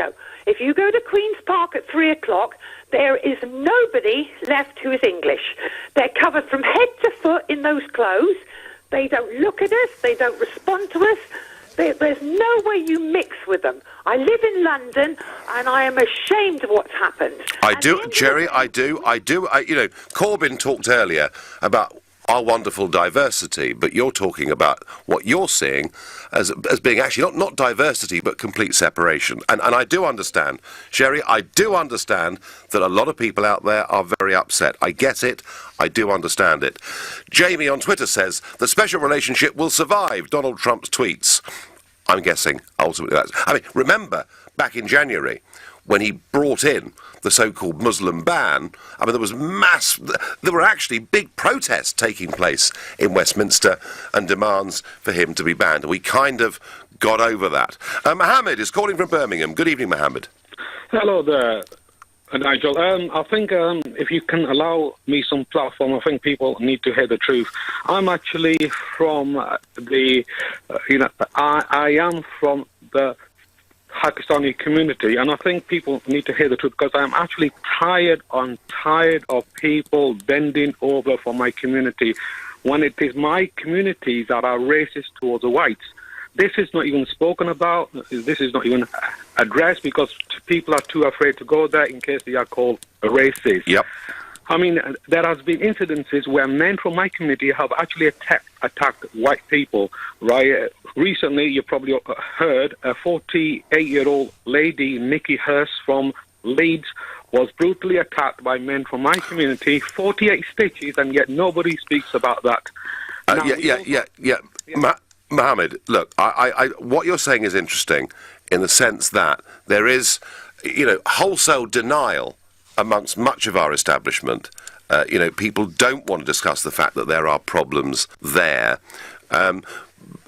finito. If you go to Queen's Park at 3 o'clock, there is nobody left who is English. They're covered from head to foot in those clothes. They don't look at us. They don't respond to us. There's no way you mix with them. I live in London, and I am ashamed of what's happened. I do, Jerry, I do. You know, Corbyn talked earlier about our wonderful diversity, but you're talking about what you're seeing as being actually not diversity, but complete separation. And I do understand, Sherry, I do understand that a lot of people out there are very upset. I get it. I do understand it. Jamie on Twitter says, the special relationship will survive Donald Trump's tweets. I'm guessing, ultimately, that's... I mean, remember, back in January, when he brought in the so-called Muslim ban, I mean, there were actually big protests taking place in Westminster and demands for him to be banned. And we kind of got over that. Mohammed is calling from Birmingham. Good evening, Mohammed. Hello there, Nigel. I think if you can allow me some platform, I think people need to hear the truth. I'm actually from I am from the Pakistani community, and I think people need to hear the truth because I'm actually tired of people bending over for my community when it is my communities that are racist towards the whites. This is not even spoken about. This is not even addressed because people are too afraid to go there in case they are called racist. Yep. I mean, there has been incidences where men from my community have actually attacked white people, right? Recently, you probably heard a 48-year-old lady, Nikki Hurst from Leeds, was brutally attacked by men from my community, 48 stitches, and yet nobody speaks about that. Mohammed, look, what you're saying is interesting in the sense that there is, wholesale denial amongst much of our establishment. People don't want to discuss the fact that there are problems there.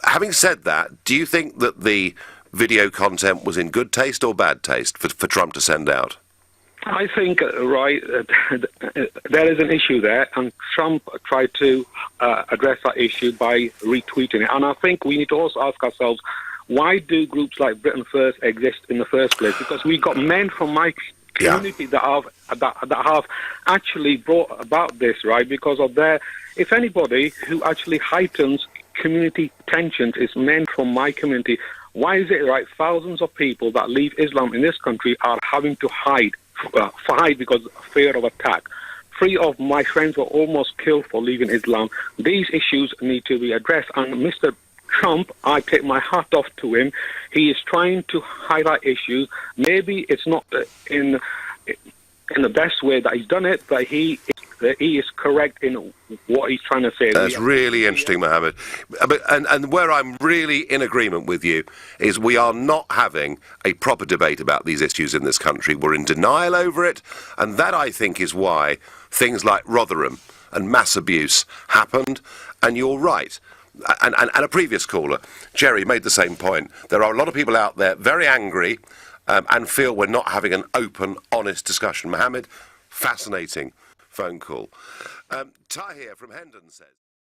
Having said that, do you think that the video content was in good taste or bad taste for Trump to send out? I think, there is an issue there, and Trump tried to address that issue by retweeting it. And I think we need to also ask ourselves, why do groups like Britain First exist in the first place? Because we got men from my community that have actually brought about this, right? Because of if anybody who actually heightens community tensions is men from my community. Why is it, right, thousands of people that leave Islam in this country are having to hide because of fear of attack? 3 of my friends were almost killed for leaving Islam. These issues need to be addressed. And Mr. Trump, I take my hat off to him. He is trying to highlight issues. Maybe it's not in the best way that he's done it, but he is correct in what he's trying to say. That's really interesting, Mohammed. And where I'm really in agreement with you is we are not having a proper debate about these issues in this country. We're in denial over it, and that, I think, is why things like Rotherham and mass abuse happened. And you're right. And a previous caller, Jerry, made the same point. There are a lot of people out there very angry and feel we're not having an open, honest discussion. Mohammed, fascinating phone call. Tahir from Hendon says...